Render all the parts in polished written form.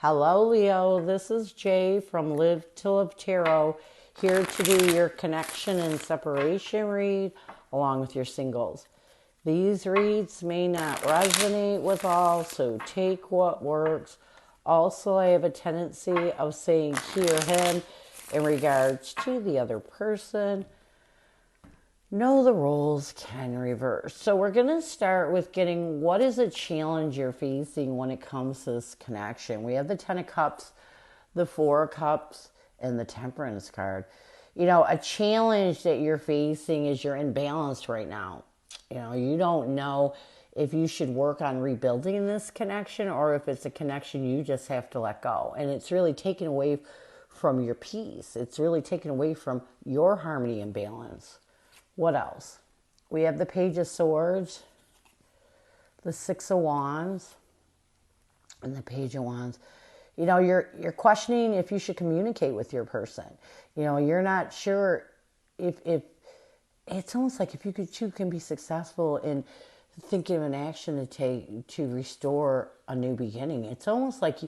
Hello, Leo. This is Jay from Live to Live Tarot, here to do your connection and separation read along with your singles. These reads may not resonate with all, so take what works. Also, I have a tendency of saying he or him in regards to the other person. Know the roles can reverse. So we're going to start with getting what is a challenge you're facing when it comes to this connection. We have the Ten of Cups, the Four of Cups, and the Temperance card. You know, a challenge that you're facing is you're imbalanced right now. You know, you don't know if you should work on rebuilding this connection or if it's a connection you just have to let go. And it's really taken away from your peace. It's really taken away from your harmony and balance. What else? We have the Page of Swords, the Six of Wands, and the Page of Wands. You know, you're questioning if you should communicate with your person. You know, you're not sure if it's almost like if you can be successful in thinking of an action to take to restore a new beginning. It's almost like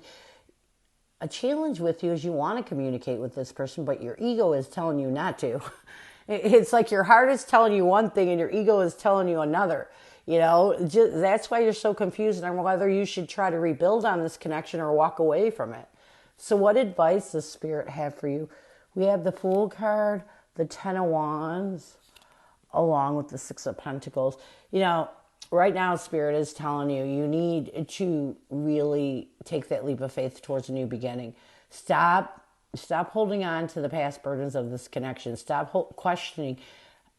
a challenge with you is you want to communicate with this person, but your ego is telling you not to. It's like your heart is telling you one thing and your ego is telling you another. You know, that's why you're so confused on whether you should try to rebuild on this connection or walk away from it. So what advice does Spirit have for you? We have the Fool card, the Ten of Wands, along with the Six of Pentacles. You know, right now Spirit is telling you, you need to really take that leap of faith towards a new beginning. Stop holding on to the past burdens of this connection. Stop questioning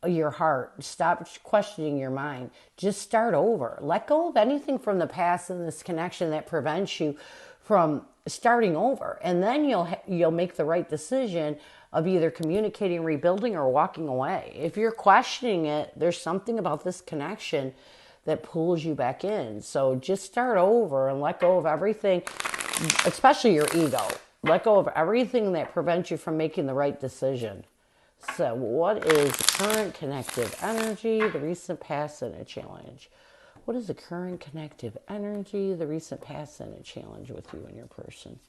your heart. Stop questioning your mind. Just start over. Let go of anything from the past in this connection that prevents you from starting over. And then you'll make the right decision of either communicating, rebuilding, or walking away. If you're questioning it, there's something about this connection that pulls you back in. So just start over and let go of everything, especially your ego. Let go of everything that prevents you from making the right decision. So what is current connective energy, the recent past, and a challenge? What is the current connective energy, the recent past, and a challenge with you and your person?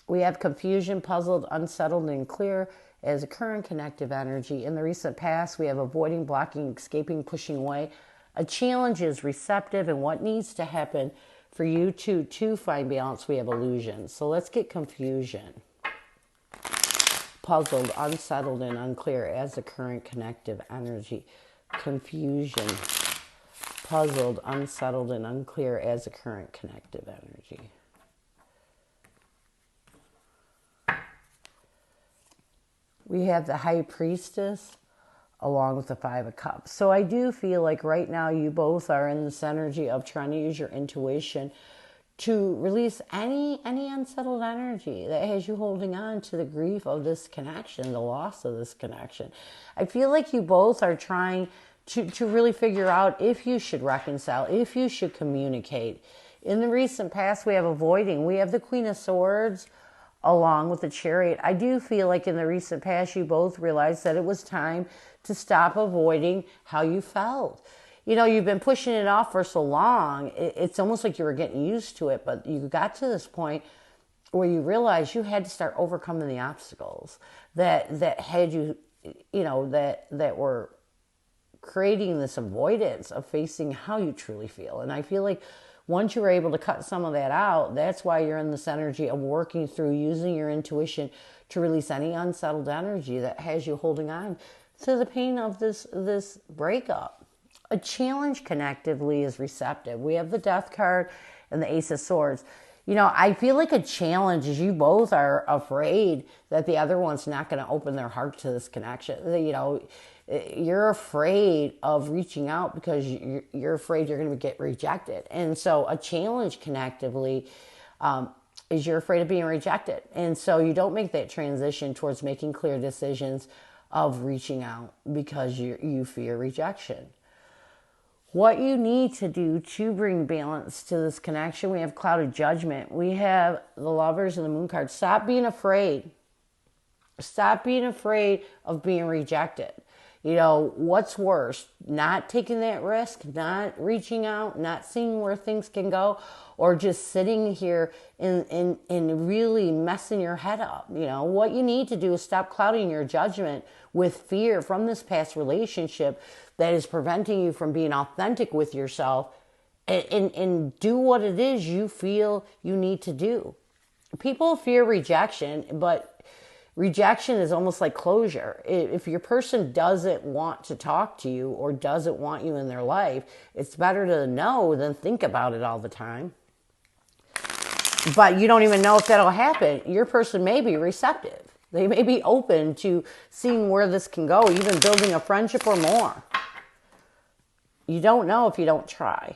We have confusion, puzzled, unsettled, and clear as a current connective energy. In the recent past, we have avoiding, blocking, escaping, pushing away. A challenge is receptive, and what needs to happen for you to find balance, we have illusion. So let's get confusion. Puzzled, unsettled, and unclear as the current connective energy. Confusion. Puzzled, unsettled, and unclear as the current connective energy. We have the High Priestess along with the Five of Cups. So I do feel like right now you both are in this energy of trying to use your intuition to release any unsettled energy that has you holding on to the grief of this connection, the loss of this connection. I feel like you both are trying to really figure out if you should reconcile, if you should communicate. In the recent past, we have avoiding. We have the Queen of Swords along with the Chariot. I do feel like in the recent past, you both realized that it was time to stop avoiding how you felt. You know, you've been pushing it off for so long. It's almost like you were getting used to it, but you got to this point where you realized you had to start overcoming the obstacles that had you, you know, that were creating this avoidance of facing how you truly feel. And I feel like once you were able to cut some of that out, that's why you're in this energy of working through using your intuition to release any unsettled energy that has you holding on to the pain of this breakup. A challenge connectively is receptive. We have the Death card and the Ace of Swords. You know, I feel like a challenge is you both are afraid that the other one's not going to open their heart to this connection. You know, you're afraid of reaching out because you're afraid you're going to get rejected. And so a challenge connectively is you're afraid of being rejected. And so you don't make that transition towards making clear decisions of reaching out because you fear rejection. What you need to do to bring balance to this connection, we have Cloud of Judgment. We have the Lovers and the Moon card. Stop being afraid. Stop being afraid of being rejected. What's worse? Not taking that risk, not reaching out, not seeing where things can go, or just sitting here and really messing your head up. What you need to do is stop clouding your judgment with fear from this past relationship that is preventing you from being authentic with yourself, and do what it is you feel you need to do. People fear rejection, but rejection is almost like closure. If your person doesn't want to talk to you or doesn't want you in their life, it's better to know than think about it all the time. But you don't even know if that'll happen. Your person may be receptive. They may be open to seeing where this can go, even building a friendship or more. You don't know if you don't try.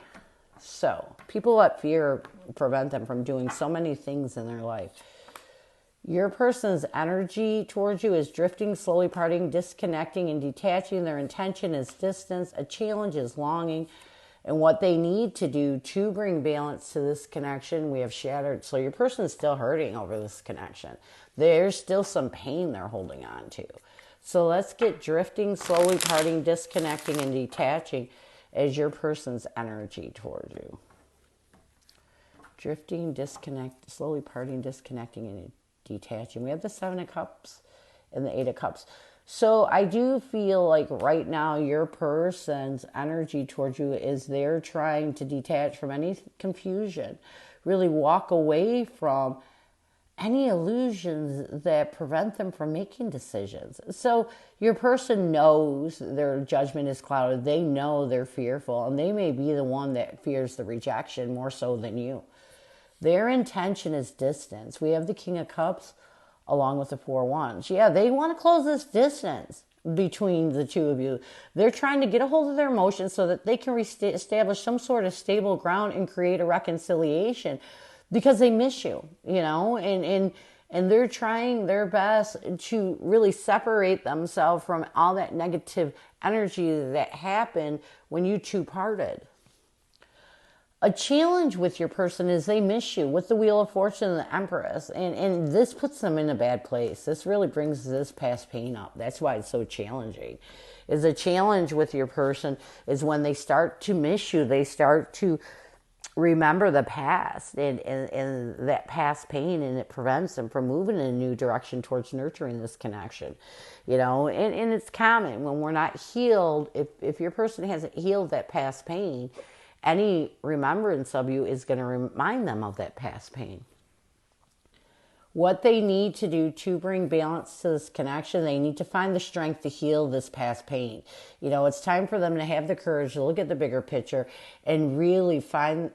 So people let fear prevent them from doing so many things in their life. Your person's energy towards you is drifting, slowly parting, disconnecting, and detaching. Their intention is distance. A challenge is longing. And what they need to do to bring balance to this connection, we have shattered. So your person is still hurting over this connection. There's still some pain they're holding on to. So let's get drifting, slowly parting, disconnecting, and detaching as your person's energy towards you. Drifting, disconnect, slowly parting, disconnecting, and detaching. We have the 7 of Cups and the 8 of Cups. So I do feel like right now your person's energy towards you is they're trying to detach from any confusion, really walk away from any illusions that prevent them from making decisions. So your person knows their judgment is clouded. They know they're fearful, and they may be the one that fears the rejection more so than you. Their intention is distance. We have the King of Cups along with the 4 of Wands. Yeah, they want to close this distance between the two of you. They're trying to get a hold of their emotions so that they can establish some sort of stable ground and create a reconciliation, because they miss you, and they're trying their best to really separate themselves from all that negative energy that happened when you two parted. A challenge with your person is they miss you with the Wheel of Fortune and the Empress, and this puts them in a bad place. This really brings this past pain up. That's why it's so challenging. Is a challenge with your person is when they start to miss you, they start to remember the past and that past pain, and it prevents them from moving in a new direction towards nurturing this connection. And it's common when we're not healed. If your person hasn't healed that past pain, any remembrance of you is going to remind them of that past pain. What they need to do to bring balance to this connection, they need to find the strength to heal this past pain. It's time for them to have the courage to look at the bigger picture and really find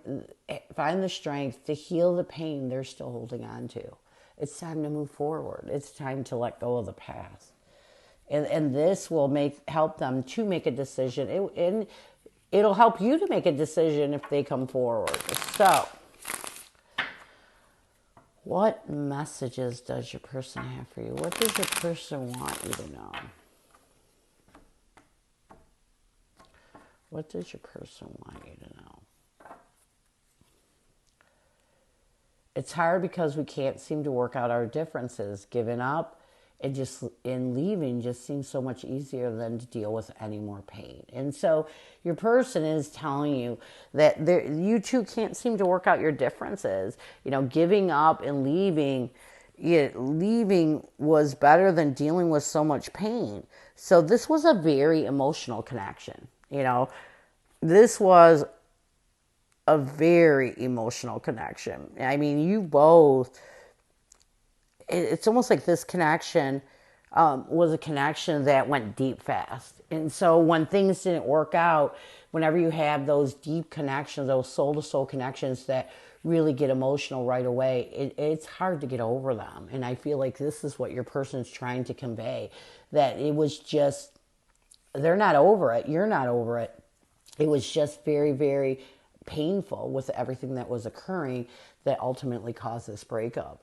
the strength to heal the pain they're still holding on to. It's time to move forward. It's time to let go of the past. And this will help them to make a decision. It'll help you to make a decision if they come forward. So, what messages does your person have for you? What does your person want you to know? What does your person want you to know? It's hard because we can't seem to work out our differences. Giving up and leaving just seems so much easier than to deal with any more pain. And so your person is telling you that you two can't seem to work out your differences. Giving up and leaving was better than dealing with so much pain. So this was a very emotional connection. This was a very emotional connection. I mean, you both, it's almost like this connection was a connection that went deep fast. And so when things didn't work out, whenever you have those deep connections, those soul-to-soul connections that really get emotional right away, it's hard to get over them. And I feel like this is what your person's trying to convey, that it was just, they're not over it, you're not over it. It was just very, very painful with everything that was occurring that ultimately caused this breakup.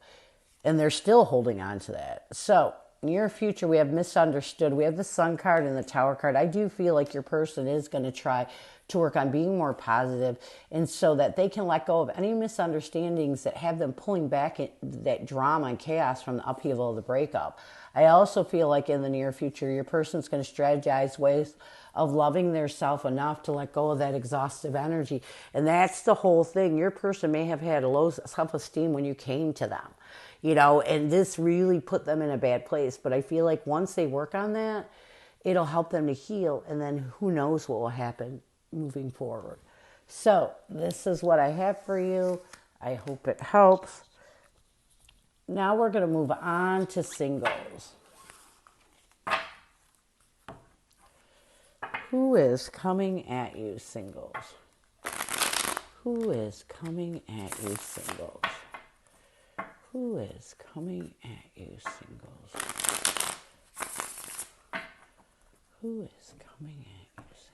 And they're still holding on to that. So near future, we have misunderstood. We have the Sun card and the Tower card. I do feel like your person is going to try to work on being more positive, and so that they can let go of any misunderstandings that have them pulling back that drama and chaos from the upheaval of the breakup. I also feel like in the near future, your person's going to strategize ways of loving their self enough to let go of that exhaustive energy. And that's the whole thing. Your person may have had a low self-esteem when you came to them, and this really put them in a bad place. But I feel like once they work on that, it'll help them to heal, and then who knows what will happen moving forward. So this is what I have for you. I hope it helps. Now we're going to move on to singles. Who is coming at you, singles? Who is coming at you, singles? Who is coming at you, singles? Who is coming at you, singles?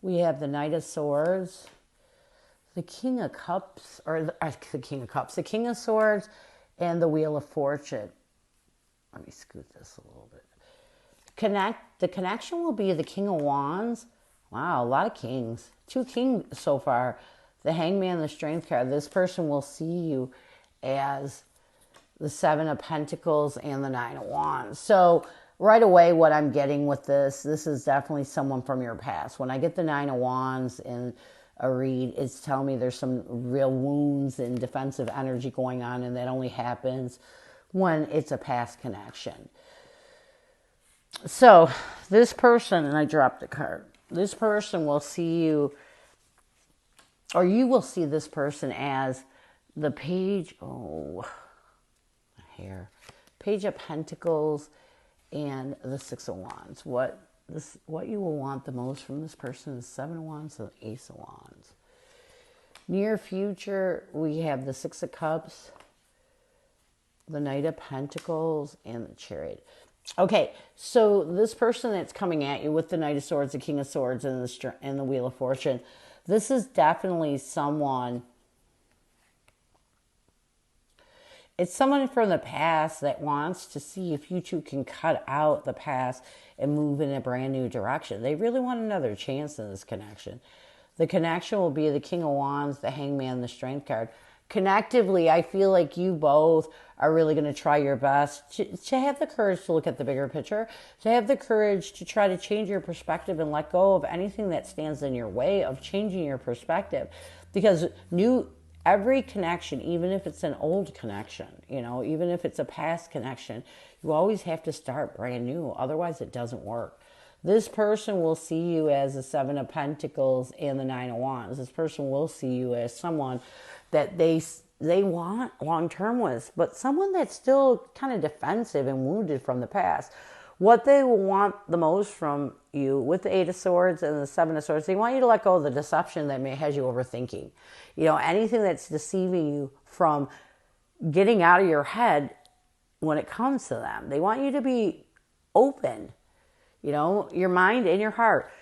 We have the Knight of Swords, the King of Cups, or the King of Cups, the King of Swords, and the Wheel of Fortune. Let me scoot this a little bit. The connection will be the King of Wands. Wow, a lot of kings. 2 kings so far. The Hangman, the Strength card. This person will see you as the 7 of Pentacles and the 9 of Wands. So right away, what I'm getting with this is definitely someone from your past. When I get the 9 of Wands in a read, it's telling me there's some real wounds and defensive energy going on, and that only happens when it's a past connection. So this person, and I dropped the card, this person will see you, or you will see this person as the Page of Pentacles and the 6 of Wands. What you will want the most from this person is 7 of Wands and the Ace of Wands. Near future, we have the 6 of Cups, the Knight of Pentacles, and the Chariot. Okay, so this person that's coming at you with the Knight of Swords, the King of Swords, and the Wheel of Fortune, this is definitely someone. It's someone from the past that wants to see if you two can cut out the past and move in a brand new direction. They really want another chance in this connection. The connection will be the King of Wands, the Hangman, the Strength card. Connectively, I feel like you both are really going to try your best to have the courage to look at the bigger picture, to have the courage to try to change your perspective and let go of anything that stands in your way of changing your perspective. Because every connection, even if it's an old connection, even if it's a past connection, you always have to start brand new. Otherwise, it doesn't work. This person will see you as the 7 of Pentacles and the 9 of Wands. This person will see you as someone that they want long-term with, but someone that's still kind of defensive and wounded from the past. What they will want the most from you with the 8 of Swords and the 7 of Swords, they want you to let go of the deception that has you overthinking. Anything that's deceiving you from getting out of your head when it comes to them. They want you to be open, your mind and your heart.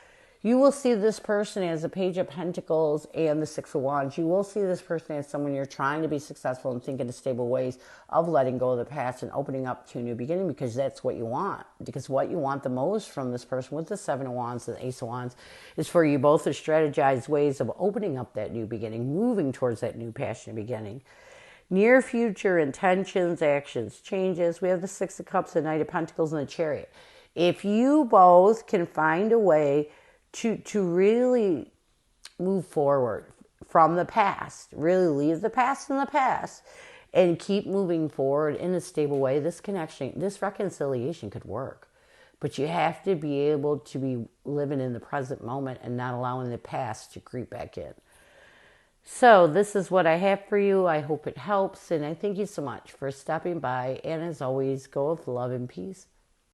You will see this person as a Page of Pentacles and the 6 of Wands. You will see this person as someone you're trying to be successful and think in stable ways of letting go of the past and opening up to a new beginning, because that's what you want. Because what you want the most from this person with the 7 of Wands and the Ace of Wands is for you both to strategize ways of opening up that new beginning, moving towards that new passionate beginning. Near future intentions, actions, changes. We have the 6 of Cups, the Knight of Pentacles, and the Chariot. If you both can find a way to really move forward from the past, really leave the past in the past and keep moving forward in a stable way, this connection, this reconciliation could work. But you have to be able to be living in the present moment and not allowing the past to creep back in. So this is what I have for you. I hope it helps, and I thank you so much for stopping by, and as always, go with love and peace.